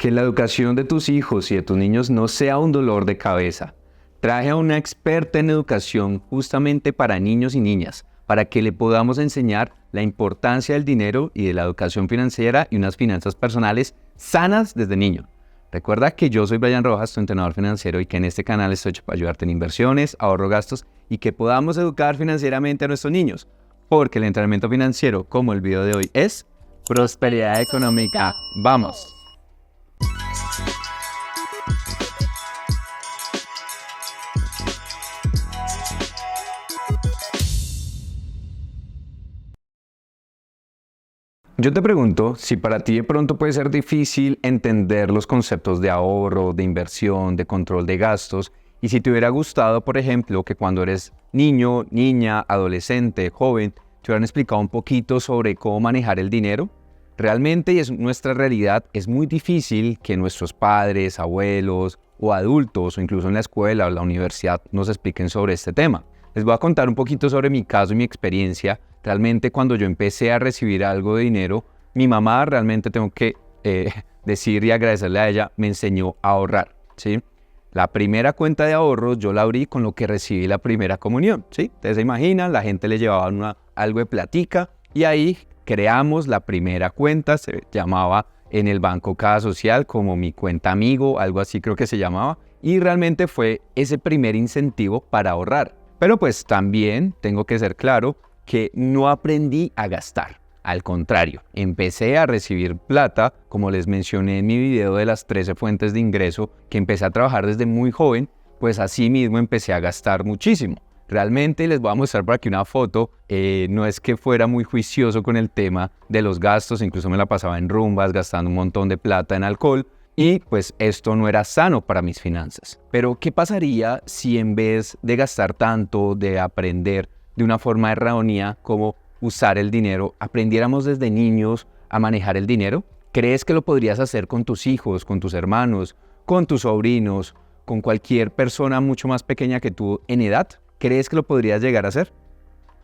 Que la educación de tus hijos y de tus niños no sea un dolor de cabeza. Traje a una experta en educación justamente para niños y niñas, para que le podamos enseñar la importancia del dinero y de la educación financiera y unas finanzas personales sanas desde niño. Recuerda que yo soy Brian Rojas, tu entrenador financiero, y que en este canal estoy hecho para ayudarte en inversiones, ahorro, gastos y que podamos educar financieramente a nuestros niños. Porque el entrenamiento financiero, como el video de hoy, es prosperidad económica. ¡Vamos! Yo te pregunto si para ti de pronto puede ser difícil entender los conceptos de ahorro, de inversión, de control de gastos, y si te hubiera gustado, por ejemplo, que cuando eres niño, niña, adolescente, joven, te hubieran explicado un poquito sobre cómo manejar el dinero. Realmente, y es nuestra realidad, es muy difícil que nuestros padres, abuelos o adultos, o incluso en la escuela o la universidad, nos expliquen sobre este tema. Les voy a contar un poquito sobre mi caso y mi experiencia. Realmente cuando yo empecé a recibir algo de dinero, mi mamá, realmente tengo que decir y agradecerle a ella, me enseñó a ahorrar, ¿sí? La primera cuenta de ahorros yo la abrí con lo que recibí la primera comunión, ¿sí? Ustedes se imaginan, la gente le llevaba algo de platica y ahí creamos la primera cuenta, se llamaba en el Banco Caja Social como mi cuenta amigo, algo así creo que se llamaba, y realmente fue ese primer incentivo para ahorrar. Pero pues también tengo que ser claro que no aprendí a gastar. Al contrario, empecé a recibir plata, como les mencioné en mi video de las 13 fuentes de ingreso, que empecé a trabajar desde muy joven, pues así mismo empecé a gastar muchísimo. Realmente les voy a mostrar por aquí una foto, no es que fuera muy juicioso con el tema de los gastos, incluso me la pasaba en rumbas, gastando un montón de plata en alcohol, y pues esto no era sano para mis finanzas. Pero ¿qué pasaría si en vez de gastar tanto, de aprender de una forma errónea como usar el dinero, aprendiéramos desde niños a manejar el dinero? ¿Crees que lo podrías hacer con tus hijos, con tus hermanos, con tus sobrinos, con cualquier persona mucho más pequeña que tú en edad? ¿Crees que lo podrías llegar a hacer?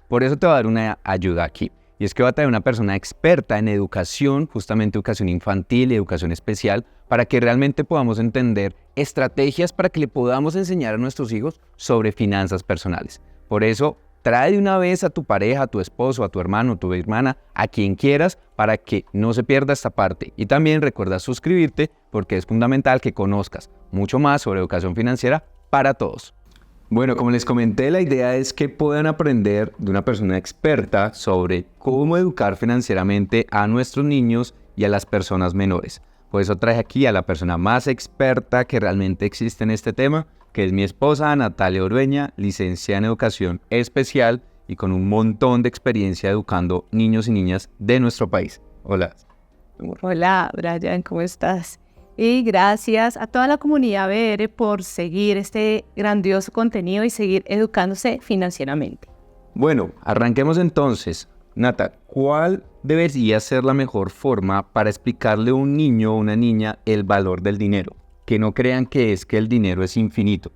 Por eso te voy a dar una ayuda aquí. Y es que voy a traer una persona experta en educación, justamente educación infantil y educación especial, para que realmente podamos entender estrategias para que le podamos enseñar a nuestros hijos sobre finanzas personales. Por eso, trae de una vez a tu pareja, a tu esposo, a tu hermano, a tu hermana, a quien quieras, para que no se pierda esta parte. Y también recuerda suscribirte porque es fundamental que conozcas mucho más sobre educación financiera para todos. Bueno, como les comenté, la idea es que puedan aprender de una persona experta sobre cómo educar financieramente a nuestros niños y a las personas menores. Por eso traje aquí a la persona más experta que realmente existe en este tema, que es mi esposa Natalia Ordueña, licenciada en educación especial y con un montón de experiencia educando niños y niñas de nuestro país. Hola. Hola, Brian, ¿cómo estás? Y gracias a toda la comunidad BR por seguir este grandioso contenido y seguir educándose financieramente. Bueno, arranquemos entonces. Nata, ¿cuál debería ser la mejor forma para explicarle a un niño o una niña el valor del dinero? Que no crean que el dinero es infinito.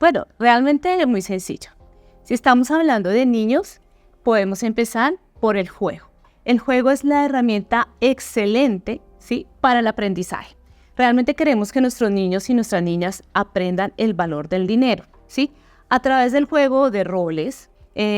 Bueno, realmente es muy sencillo. Si estamos hablando de niños, podemos empezar por el juego. El juego es la herramienta excelente, ¿sí?, para el aprendizaje. Realmente queremos que nuestros niños y nuestras niñas aprendan el valor del dinero, ¿sí? A través del juego de roles,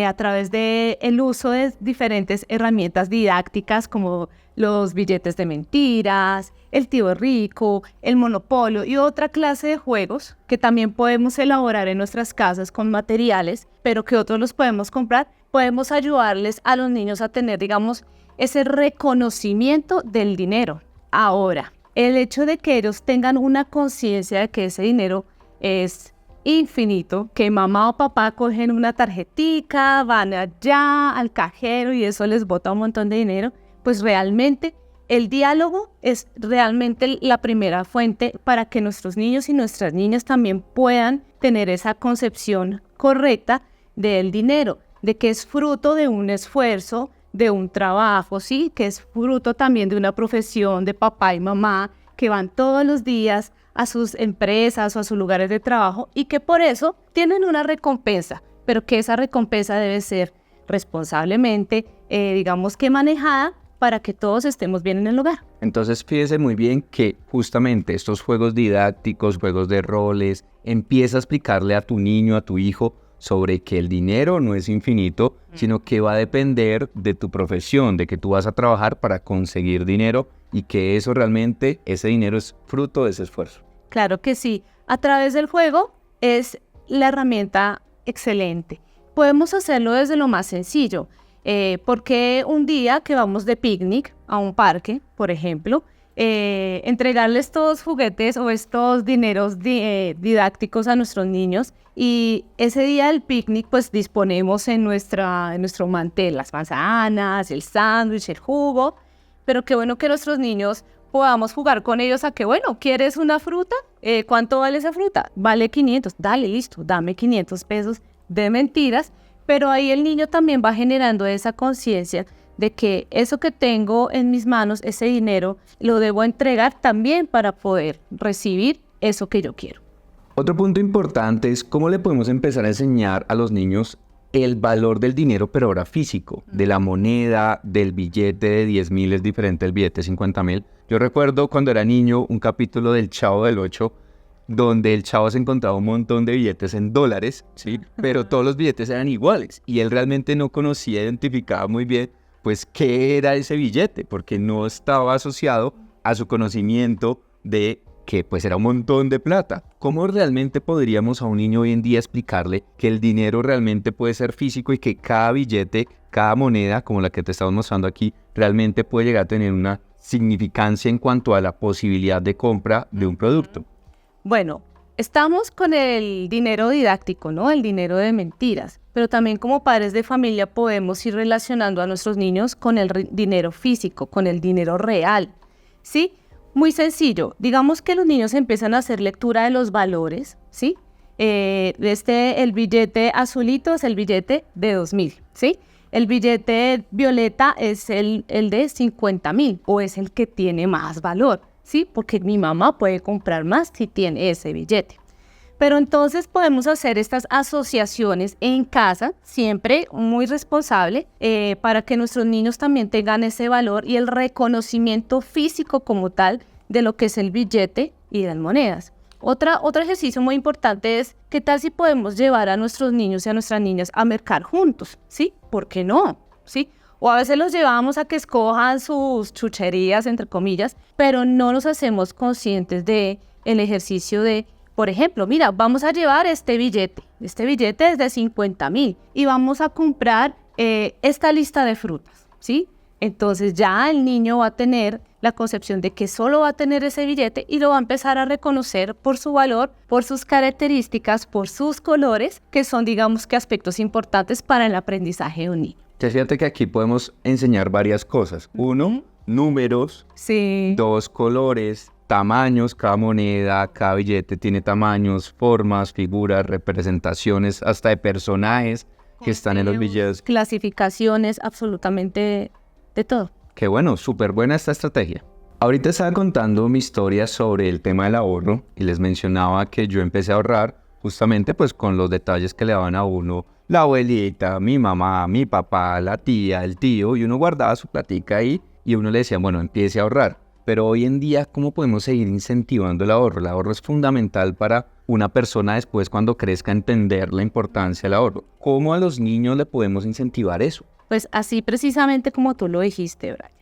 a través del uso de diferentes herramientas didácticas como los billetes de mentiras, el tío rico, el monopolio y otra clase de juegos que también podemos elaborar en nuestras casas con materiales, pero que otros los podemos comprar. Podemos ayudarles a los niños a tener, digamos, ese reconocimiento del dinero. Ahora, el hecho de que ellos tengan una conciencia de que ese dinero es infinito, que mamá o papá cogen una tarjetica, van allá al cajero y eso les bota un montón de dinero, pues realmente el diálogo es realmente la primera fuente para que nuestros niños y nuestras niñas también puedan tener esa concepción correcta del dinero, de que es fruto de un esfuerzo, de un trabajo, ¿sí? Que es fruto también de una profesión de papá y mamá que van todos los días a sus empresas o a sus lugares de trabajo y que por eso tienen una recompensa, pero que esa recompensa debe ser responsablemente, digamos que manejada para que todos estemos bien en el hogar. Entonces fíjese muy bien que justamente estos juegos didácticos, juegos de roles, empieza a explicarle a tu niño, a tu hijo, sobre que el dinero no es infinito, sino que va a depender de tu profesión, de que tú vas a trabajar para conseguir dinero y que eso realmente, ese dinero es fruto de ese esfuerzo. Claro que sí. A través del juego es la herramienta excelente. Podemos hacerlo desde lo más sencillo. Porque un día que vamos de picnic a un parque, por ejemplo, entregarle estos juguetes o estos dineros didácticos a nuestros niños, y ese día del picnic pues disponemos en nuestro mantel las manzanas, el sándwich, el jugo, pero qué bueno que nuestros niños podamos jugar con ellos a que, bueno, ¿quieres una fruta? ¿Cuánto vale esa fruta? Vale 500, dale, listo, dame 500 pesos de mentiras. Pero ahí el niño también va generando esa conciencia de que eso que tengo en mis manos, ese dinero, lo debo entregar también para poder recibir eso que yo quiero. Otro punto importante es cómo le podemos empezar a enseñar a los niños el valor del dinero, pero ahora físico, de la moneda, del billete de 10.000 es diferente del billete de 50.000. Yo recuerdo cuando era niño un capítulo del Chavo del Ocho, donde el chavo se encontraba un montón de billetes en dólares, ¿sí? Pero todos los billetes eran iguales y él realmente no conocía, identificaba muy bien, pues, qué era ese billete, porque no estaba asociado a su conocimiento de que, pues, era un montón de plata. ¿Cómo realmente podríamos a un niño hoy en día explicarle que el dinero realmente puede ser físico y que cada billete, cada moneda, como la que te estamos mostrando aquí, realmente puede llegar a tener una significancia en cuanto a la posibilidad de compra de un producto? Bueno, estamos con el dinero didáctico, ¿no? El dinero de mentiras, pero también como padres de familia podemos ir relacionando a nuestros niños con el dinero físico, con el dinero real, ¿sí? Muy sencillo, digamos que los niños empiezan a hacer lectura de los valores, ¿sí? El billete azulito es el billete de 2.000, ¿sí? El billete violeta es el de 50.000 o es el que tiene más valor. ¿Sí? Porque mi mamá puede comprar más si tiene ese billete. Pero entonces podemos hacer estas asociaciones en casa, siempre muy responsable, para que nuestros niños también tengan ese valor y el reconocimiento físico como tal de lo que es el billete y las monedas. Otro ejercicio muy importante es, ¿qué tal si podemos llevar a nuestros niños y a nuestras niñas a mercar juntos? ¿Sí? ¿Por qué no? ¿Sí? O a veces los llevamos a que escojan sus chucherías, entre comillas, pero no nos hacemos conscientes de el ejercicio de, por ejemplo, mira, vamos a llevar este billete es de 50.000 y vamos a comprar esta lista de frutas, ¿sí? Entonces ya el niño va a tener la concepción de que solo va a tener ese billete y lo va a empezar a reconocer por su valor, por sus características, por sus colores, que son, digamos, que aspectos importantes para el aprendizaje de un niño. Ya fíjate que aquí podemos enseñar varias cosas. Uno, números. Sí. Dos, colores, tamaños. Cada moneda, cada billete tiene tamaños, formas, figuras, representaciones, hasta de personajes que están en los billetes. Clasificaciones, absolutamente de todo. Qué bueno, súper buena esta estrategia. Ahorita estaba contando mi historia sobre el tema del ahorro y les mencionaba que yo empecé a ahorrar justamente pues con los detalles que le daban a uno la abuelita, mi mamá, mi papá, la tía, el tío, y uno guardaba su platica ahí y uno le decía, bueno, empiece a ahorrar. Pero hoy en día, ¿cómo podemos seguir incentivando el ahorro? El ahorro es fundamental para una persona después cuando crezca entender la importancia del ahorro. ¿Cómo a los niños le podemos incentivar eso? Pues así precisamente como tú lo dijiste, Brian.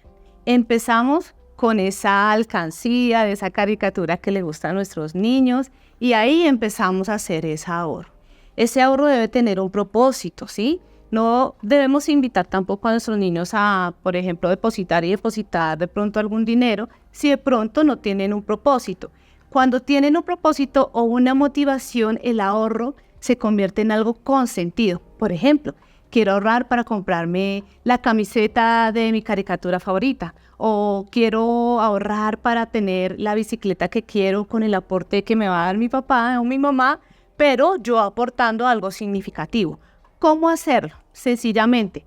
Empezamos con esa alcancía, de esa caricatura que le gusta a nuestros niños, y ahí empezamos a hacer ese ahorro. Ese ahorro debe tener un propósito, ¿sí? No debemos invitar tampoco a nuestros niños a, por ejemplo, depositar de pronto algún dinero si de pronto no tienen un propósito. Cuando tienen un propósito o una motivación, el ahorro se convierte en algo con sentido. Por ejemplo, quiero ahorrar para comprarme la camiseta de mi caricatura favorita, o quiero ahorrar para tener la bicicleta que quiero con el aporte que me va a dar mi papá o mi mamá, pero yo aportando algo significativo. ¿Cómo hacerlo? Sencillamente,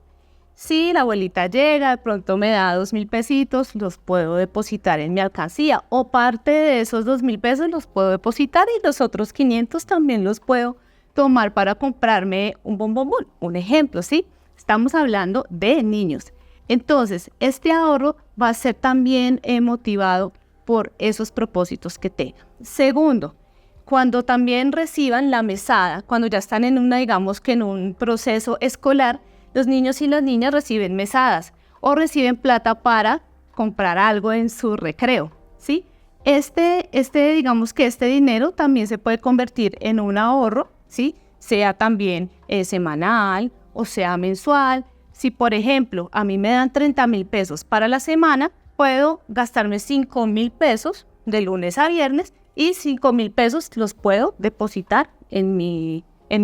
si la abuelita llega, de pronto me da 2.000 pesitos, los puedo depositar en mi alcancía, o parte de esos 2.000 pesos los puedo depositar y los otros 500 también los puedo tomar para comprarme un bonbon. Un ejemplo, ¿sí? Estamos hablando de niños. Entonces, este ahorro va a ser también motivado por esos propósitos que tengan. Segundo, cuando también reciban la mesada, cuando ya están digamos que en un proceso escolar, los niños y las niñas reciben mesadas o reciben plata para comprar algo en su recreo, ¿sí? Digamos que este dinero también se puede convertir en un ahorro, ¿sí? Sea también semanal o sea mensual. Si, por ejemplo, a mí me dan 30,000 pesos para la semana, puedo gastarme 5,000 pesos de lunes a viernes y 5,000 pesos los puedo depositar en mi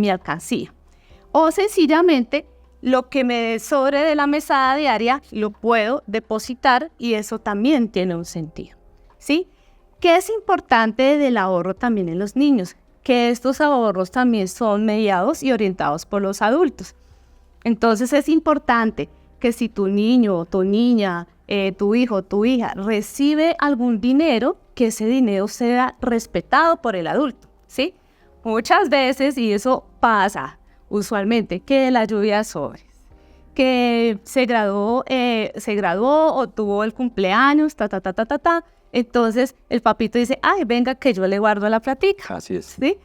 alcancía. O sencillamente, lo que me sobre de la mesada diaria lo puedo depositar y eso también tiene un sentido, ¿sí? ¿Qué es importante del ahorro también en los niños? Que estos ahorros también son mediados y orientados por los adultos. Entonces es importante que si tu niño o tu niña, tu hijo o tu hija recibe algún dinero, que ese dinero sea respetado por el adulto, ¿sí? Muchas veces, y eso pasa usualmente, que la lluvia sobre, que se graduó o tuvo el cumpleaños, entonces el papito dice, ay, venga que yo le guardo la platica. Así es. ¿Sí?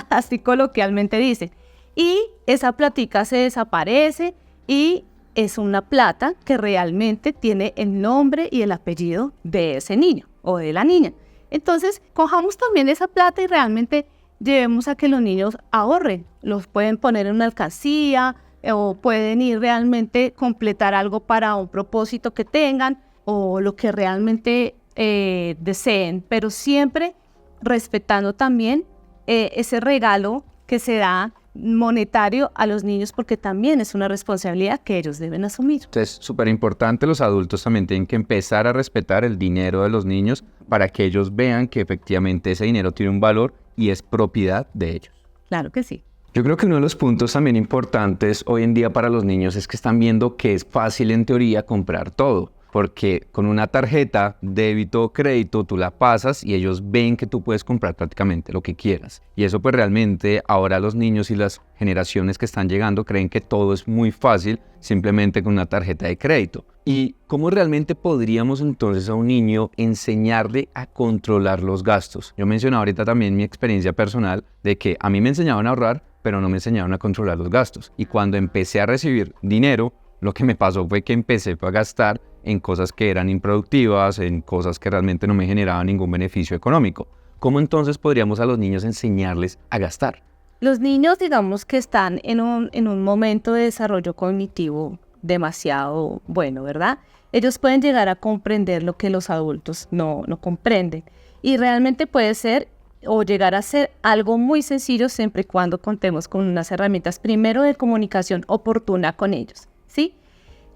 Así coloquialmente dicen. Y esa platica se desaparece y es una plata que realmente tiene el nombre y el apellido de ese niño o de la niña. Entonces, cojamos también esa plata y realmente llevemos a que los niños ahorren. Los pueden poner en una alcancía o pueden ir realmente completar algo para un propósito que tengan o lo que realmente deseen, pero siempre respetando también ese regalo que se da monetario a los niños, porque también es una responsabilidad que ellos deben asumir. Entonces, súper importante, los adultos también tienen que empezar a respetar el dinero de los niños para que ellos vean que efectivamente ese dinero tiene un valor y es propiedad de ellos. Claro que sí. Yo creo que uno de los puntos también importantes hoy en día para los niños es que están viendo que es fácil en teoría comprar todo. Porque con una tarjeta, débito o crédito, tú la pasas y ellos ven que tú puedes comprar prácticamente lo que quieras. Y eso pues realmente ahora los niños y las generaciones que están llegando creen que todo es muy fácil simplemente con una tarjeta de crédito. ¿Y cómo realmente podríamos entonces a un niño enseñarle a controlar los gastos? Yo mencionaba ahorita también mi experiencia personal de que a mí me enseñaban a ahorrar, pero no me enseñaban a controlar los gastos. Y cuando empecé a recibir dinero, lo que me pasó fue que empecé a gastar en cosas que eran improductivas, en cosas que realmente no me generaban ningún beneficio económico. ¿Cómo entonces podríamos a los niños enseñarles a gastar? Los niños, digamos que están en un momento de desarrollo cognitivo demasiado bueno, ¿verdad? Ellos pueden llegar a comprender lo que los adultos no comprenden. Y realmente puede ser o llegar a ser algo muy sencillo siempre y cuando contemos con unas herramientas, primero de comunicación oportuna con ellos, ¿sí?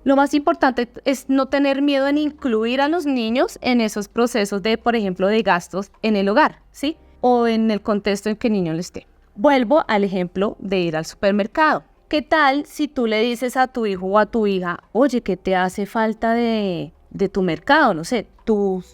Lo más importante es no tener miedo en incluir a los niños en esos procesos de, por ejemplo, de gastos en el hogar, ¿sí? O en el contexto en que el niño esté. Vuelvo al ejemplo de ir al supermercado. ¿Qué tal si tú le dices a tu hijo o a tu hija, oye, ¿qué te hace falta de tu mercado? No sé, tu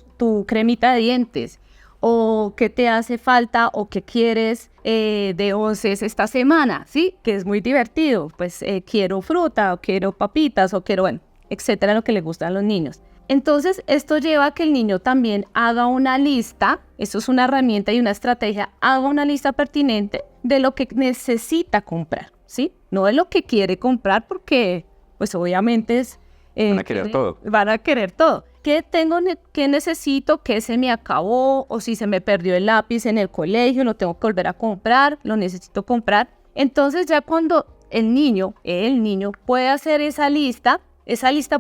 cremita de dientes. O qué te hace falta o qué quieres de onces esta semana, ¿sí? Que es muy divertido. Pues quiero fruta o quiero papitas o quiero, bueno, etcétera, lo que le gusta a los niños. Entonces, esto lleva a que el niño también haga una lista, eso es una herramienta y una estrategia, haga una lista pertinente de lo que necesita comprar, ¿sí? No de lo que quiere comprar porque, pues obviamente es... Van a querer todo. Van a querer todo. ¿Qué necesito? ¿Qué se me acabó? O si se me perdió el lápiz en el colegio, lo tengo que volver a comprar, lo necesito comprar. Entonces ya cuando el niño puede hacer esa lista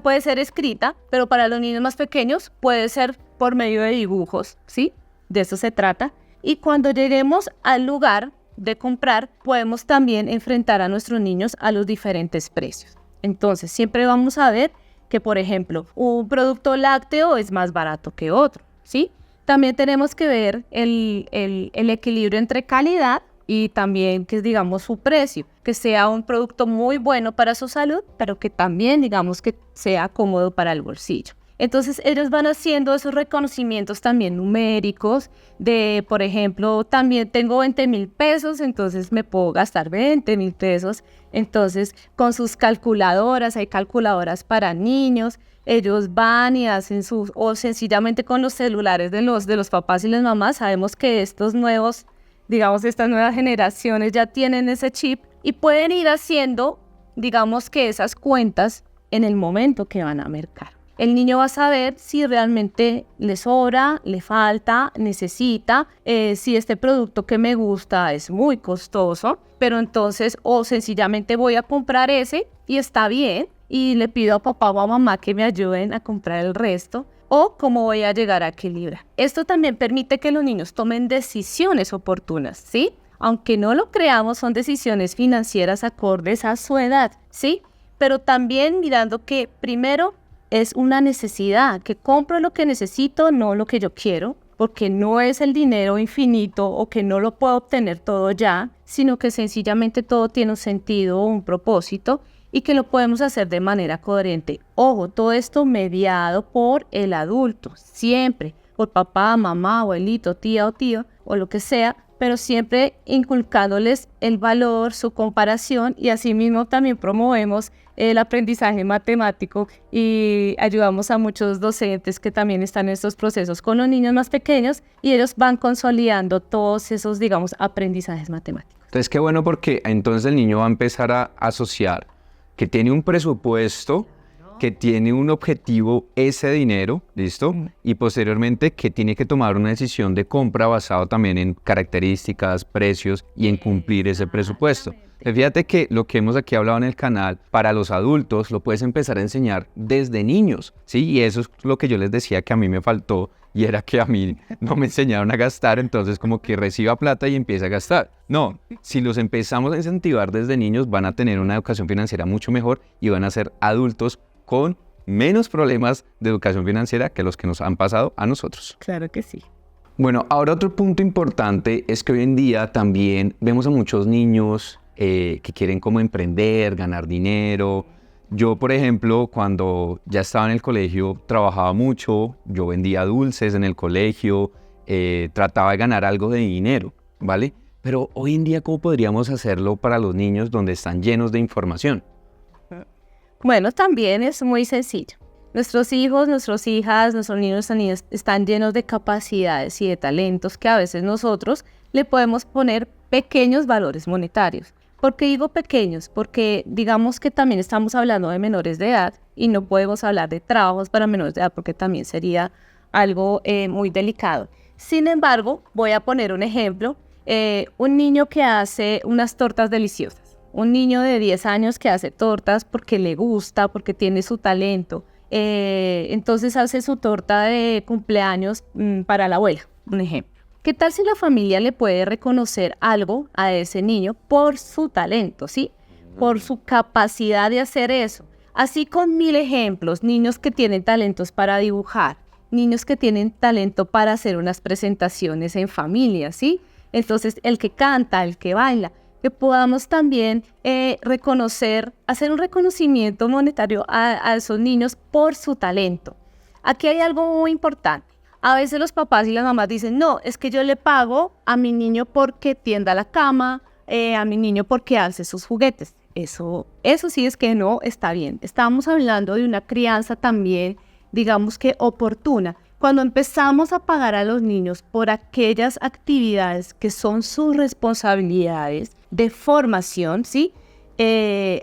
puede ser escrita, pero para los niños más pequeños puede ser por medio de dibujos, ¿sí? De eso se trata. Y cuando lleguemos al lugar de comprar, podemos también enfrentar a nuestros niños a los diferentes precios. Entonces, siempre vamos a ver que, por ejemplo, un producto lácteo es más barato que otro, ¿sí? También tenemos que ver el equilibrio entre calidad y también, que es, digamos, su precio, que sea un producto muy bueno para su salud, pero que también, digamos, que sea cómodo para el bolsillo. Entonces ellos van haciendo esos reconocimientos también numéricos de, por ejemplo, también tengo 20,000 pesos, entonces me puedo gastar 20,000 pesos. Entonces con sus calculadoras, hay calculadoras para niños, ellos van y hacen o sencillamente con los celulares de los papás y las mamás. Sabemos que estos nuevos, digamos, estas nuevas generaciones ya tienen ese chip y pueden ir haciendo, digamos, que esas cuentas en el momento que van a mercar. El niño va a saber si realmente le sobra, le falta, necesita, si este producto que me gusta es muy costoso, pero entonces o sencillamente voy a comprar ese y está bien y le pido a papá o a mamá que me ayuden a comprar el resto, o cómo voy a llegar a equilibrar. Esto también permite que los niños tomen decisiones oportunas, ¿sí? Aunque no lo creamos, son decisiones financieras acordes a su edad, ¿sí? Pero también mirando que primero es una necesidad, que compro lo que necesito, no lo que yo quiero, porque no es el dinero infinito o que no lo puedo obtener todo ya, sino que sencillamente todo tiene un sentido, un propósito y que lo podemos hacer de manera coherente. Ojo, todo esto mediado por el adulto, siempre, por papá, mamá, abuelito, tía o tío o lo que sea, pero siempre inculcándoles el valor, su comparación y asimismo también promovemos el aprendizaje matemático y ayudamos a muchos docentes que también están en estos procesos con los niños más pequeños y ellos van consolidando todos esos, digamos, aprendizajes matemáticos. Entonces, qué bueno porque entonces el niño va a empezar a asociar que tiene un presupuesto, que tiene un objetivo, ese dinero, ¿listo? Y posteriormente que tiene que tomar una decisión de compra basado también en características, precios y en cumplir ese presupuesto. Fíjate que lo que hemos aquí hablado en el canal, para los adultos lo puedes empezar a enseñar desde niños, ¿sí? Y eso es lo que yo les decía que a mí me faltó, y era que a mí no me enseñaron a gastar, entonces como que reciba plata y empieza a gastar. No, si los empezamos a incentivar desde niños, van a tener una educación financiera mucho mejor y van a ser adultos con menos problemas de educación financiera que los que nos han pasado a nosotros. Claro que sí. Bueno, ahora otro punto importante es que hoy en día también vemos a muchos niños que quieren como emprender, ganar dinero. Yo, por ejemplo, cuando ya estaba en el colegio, trabajaba mucho, yo vendía dulces en el colegio, trataba de ganar algo de dinero, ¿vale? Pero hoy en día, ¿cómo podríamos hacerlo para los niños donde están llenos de información? Bueno, también es muy sencillo. Nuestros hijos, nuestras hijas, nuestros niños, nuestras niñas están llenos de capacidades y de talentos que a veces nosotros le podemos poner pequeños valores monetarios. ¿Por qué digo pequeños? Porque digamos que también estamos hablando de menores de edad y no podemos hablar de trabajos para menores de edad porque también sería algo muy delicado. Sin embargo, voy a poner un ejemplo. Un niño que hace unas tortas deliciosas. Un niño de 10 años que hace tortas porque le gusta, porque tiene su talento. Entonces hace su torta de cumpleaños para la abuela, un ejemplo. ¿Qué tal si la familia le puede reconocer algo a ese niño por su talento, ¿sí? Por su capacidad de hacer eso? Así con 1000 ejemplos, niños que tienen talentos para dibujar, niños que tienen talento para hacer unas presentaciones en familia, ¿sí? Entonces, el que canta, el que baila, que podamos también reconocer, hacer un reconocimiento monetario a esos niños por su talento. Aquí hay algo muy importante. A veces los papás y las mamás dicen, no, es que yo le pago a mi niño porque tienda la cama, a mi niño porque alce sus juguetes. Eso sí es que no está bien. Estamos hablando de una crianza también, digamos que oportuna. Cuando empezamos a pagar a los niños por aquellas actividades que son sus responsabilidades de formación, ¿sí?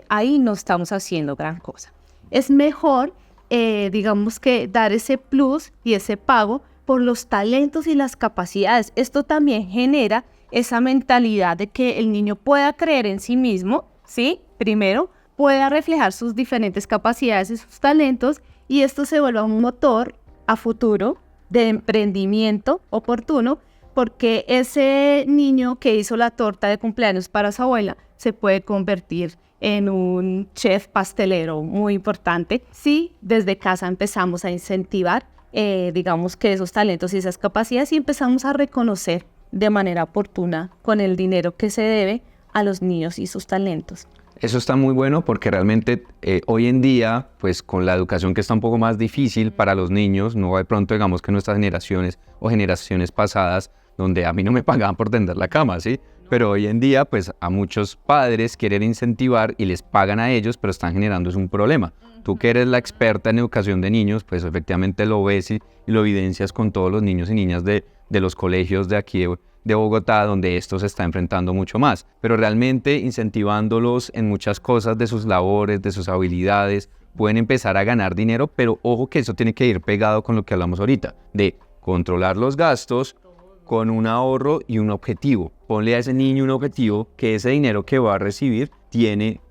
Ahí no estamos haciendo gran cosa. Es mejor, digamos que dar ese plus y ese pago por los talentos y las capacidades. Esto también genera esa mentalidad de que el niño pueda creer en sí mismo, ¿sí? Primero, pueda reflejar sus diferentes capacidades y sus talentos y esto se vuelva un motor a futuro de emprendimiento oportuno porque ese niño que hizo la torta de cumpleaños para su abuela se puede convertir en un chef pastelero muy importante si desde casa empezamos a incentivar digamos que esos talentos y esas capacidades y empezamos a reconocer de manera oportuna con el dinero que se debe a los niños y sus talentos. Eso está muy bueno porque realmente hoy en día, pues con la educación que está un poco más difícil para los niños, no de pronto digamos que nuestras generaciones o generaciones pasadas, donde a mí no me pagaban por tender la cama, ¿sí? Pero hoy en día, pues a muchos padres quieren incentivar y les pagan a ellos, pero están generando es un problema. Tú que eres la experta en educación de niños, pues efectivamente lo ves y lo evidencias con todos los niños y niñas de los colegios de aquí de Bogotá, donde esto se está enfrentando mucho más, pero realmente incentivándolos en muchas cosas de sus labores, de sus habilidades, pueden empezar a ganar dinero, pero ojo que eso tiene que ir pegado con lo que hablamos ahorita, de controlar los gastos con un ahorro y un objetivo. Ponle a ese niño un objetivo que ese dinero que va a recibir tiene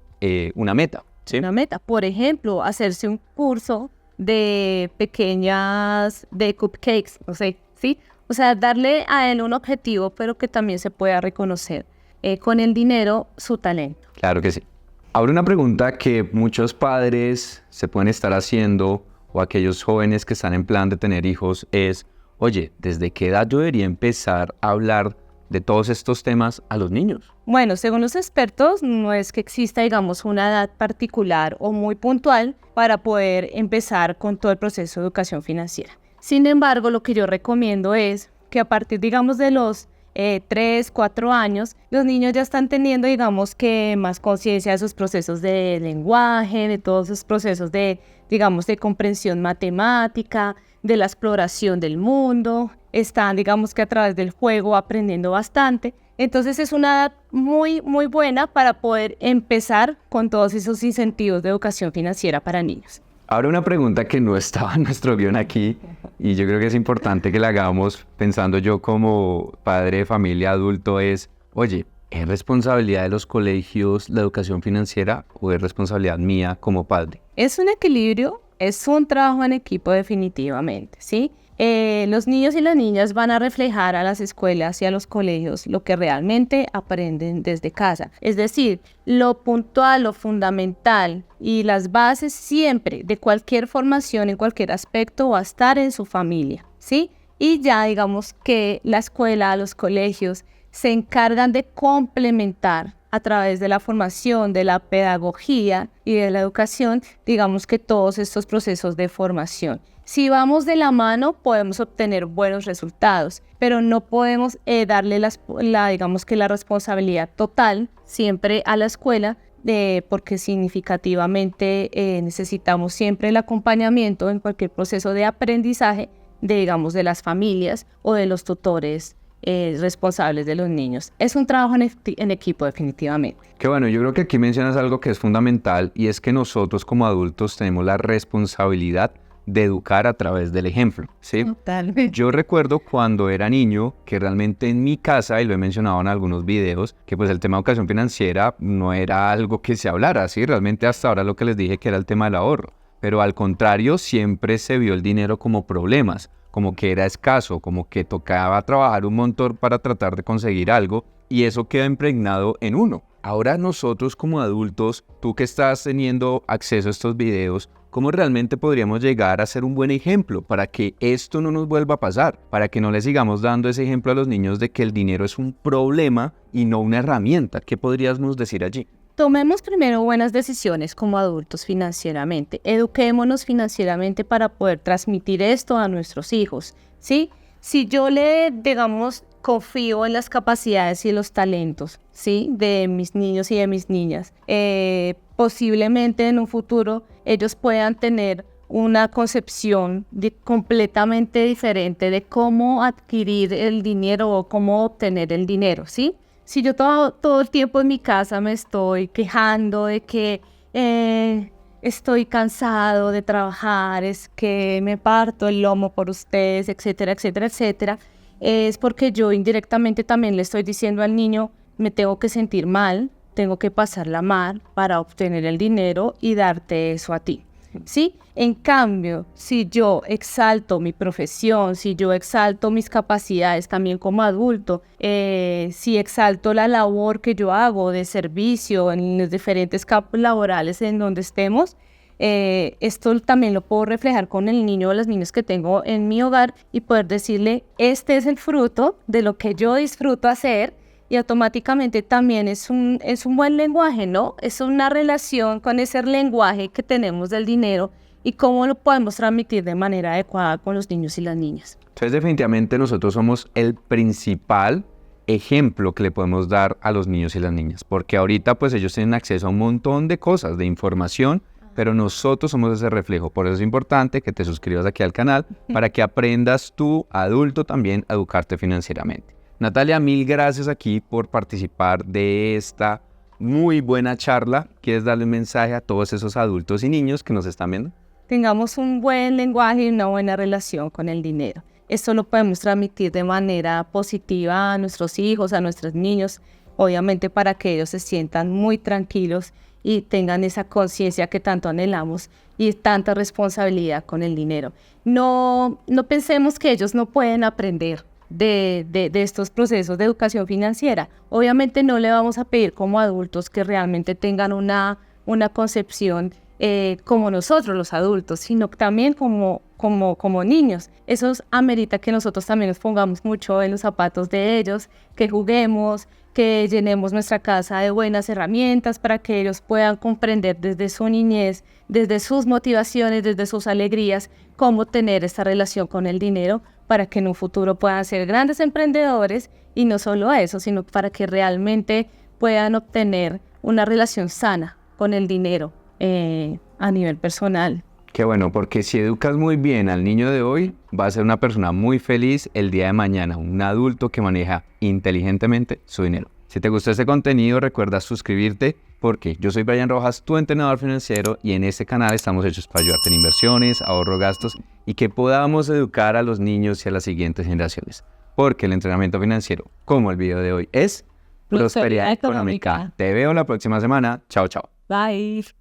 una meta, ¿sí? Una meta, por ejemplo, hacerse un curso de de cupcakes, no sé, ¿sí? O sea, darle a él un objetivo, pero que también se pueda reconocer con el dinero su talento. Claro que sí. Ahora una pregunta que muchos padres se pueden estar haciendo o aquellos jóvenes que están en plan de tener hijos es, oye, ¿desde qué edad yo debería empezar a hablar de todos estos temas a los niños? Bueno, según los expertos, no es que exista, digamos, una edad particular o muy puntual para poder empezar con todo el proceso de educación financiera. Sin embargo, lo que yo recomiendo es que a partir, digamos, de los 3, 4 años, los niños ya están teniendo, digamos, que más conciencia de sus procesos de lenguaje, de todos esos procesos de, digamos, de comprensión matemática, de la exploración del mundo. Están, digamos, que a través del juego aprendiendo bastante. Entonces es una edad muy, muy buena para poder empezar con todos esos incentivos de educación financiera para niños. Ahora una pregunta que no estaba en nuestro guión aquí y yo creo que es importante que la hagamos pensando yo como padre de familia adulto es, oye, ¿es responsabilidad de los colegios la educación financiera o es responsabilidad mía como padre? Es un equilibrio, es un trabajo en equipo definitivamente, ¿sí? Los niños y las niñas van a reflejar a las escuelas y a los colegios lo que realmente aprenden desde casa. Es decir, lo puntual, lo fundamental y las bases siempre de cualquier formación en cualquier aspecto va a estar en su familia, ¿sí? Y ya digamos que la escuela, los colegios se encargan de complementar a través de la formación, de la pedagogía y de la educación, digamos que todos estos procesos de formación. Si vamos de la mano, podemos obtener buenos resultados, pero no podemos darle digamos que la responsabilidad total siempre a la escuela, porque significativamente necesitamos siempre el acompañamiento en cualquier proceso de aprendizaje, digamos, de las familias o de los tutores responsables de los niños. Es un trabajo en equipo definitivamente. Qué bueno, yo creo que aquí mencionas algo que es fundamental y es que nosotros como adultos tenemos la responsabilidad de educar a través del ejemplo, ¿sí? Totalmente. Yo recuerdo cuando era niño que realmente en mi casa, y lo he mencionado en algunos videos, que pues el tema de educación financiera no era algo que se hablara, ¿sí? Realmente hasta ahora lo que les dije que era el tema del ahorro, pero al contrario siempre se vio el dinero como problemas, como que era escaso, como que tocaba trabajar un montón para tratar de conseguir algo y eso queda impregnado en uno. Ahora nosotros como adultos, tú que estás teniendo acceso a estos videos, ¿cómo realmente podríamos llegar a ser un buen ejemplo para que esto no nos vuelva a pasar? Para que no le sigamos dando ese ejemplo a los niños de que el dinero es un problema y no una herramienta. ¿Qué podríamos decir allí? Tomemos primero buenas decisiones como adultos financieramente. Eduquémonos financieramente para poder transmitir esto a nuestros hijos, ¿sí? Si yo digamos, confío en las capacidades y los talentos, ¿sí? De mis niños y de mis niñas, posiblemente en un futuro ellos puedan tener una concepción completamente diferente de cómo adquirir el dinero o cómo obtener el dinero, ¿sí? Si yo todo el tiempo en mi casa me estoy quejando de que estoy cansado de trabajar, es que me parto el lomo por ustedes, etcétera, etcétera, etcétera, es porque yo indirectamente también le estoy diciendo al niño, me tengo que sentir mal, tengo que pasarla mal para obtener el dinero y darte eso a ti, ¿sí? En cambio, si yo exalto mi profesión, si yo exalto mis capacidades también como adulto, si exalto la labor que yo hago de servicio en los diferentes campos laborales en donde estemos, esto también lo puedo reflejar con el niño o los niños que tengo en mi hogar y poder decirle, este es el fruto de lo que yo disfruto hacer y automáticamente también es un buen lenguaje, ¿no? Es una relación con ese lenguaje que tenemos del dinero y cómo lo podemos transmitir de manera adecuada con los niños y las niñas. Entonces definitivamente nosotros somos el principal ejemplo que le podemos dar a los niños y las niñas, porque ahorita pues ellos tienen acceso a un montón de cosas, de información, pero nosotros somos ese reflejo. Por eso es importante que te suscribas aquí al canal para que aprendas tú, adulto, también a educarte financieramente. Natalia, mil gracias aquí por participar de esta muy buena charla. ¿Quieres darle un mensaje a todos esos adultos y niños que nos están viendo? Tengamos un buen lenguaje y una buena relación con el dinero. Esto lo podemos transmitir de manera positiva a nuestros hijos, a nuestros niños, obviamente para que ellos se sientan muy tranquilos y tengan esa conciencia que tanto anhelamos y tanta responsabilidad con el dinero. No pensemos que ellos no pueden aprender de estos procesos de educación financiera. Obviamente no le vamos a pedir como adultos que realmente tengan una concepción como nosotros los adultos, sino también como niños. Eso amerita que nosotros también nos pongamos mucho en los zapatos de ellos, que juguemos, que llenemos nuestra casa de buenas herramientas para que ellos puedan comprender desde su niñez, desde sus motivaciones, desde sus alegrías, cómo tener esta relación con el dinero para que en un futuro puedan ser grandes emprendedores y no solo eso, sino para que realmente puedan obtener una relación sana con el dinero a nivel personal. Qué bueno, porque si educas muy bien al niño de hoy, va a ser una persona muy feliz el día de mañana, un adulto que maneja inteligentemente su dinero. Si te gustó este contenido, recuerda suscribirte, porque yo soy Brian Rojas, tu entrenador financiero, y en este canal estamos hechos para ayudarte en inversiones, ahorro, gastos, y que podamos educar a los niños y a las siguientes generaciones. Porque el entrenamiento financiero, como el video de hoy, es prosperidad económica. Te veo la próxima semana. Chao, chao. Bye.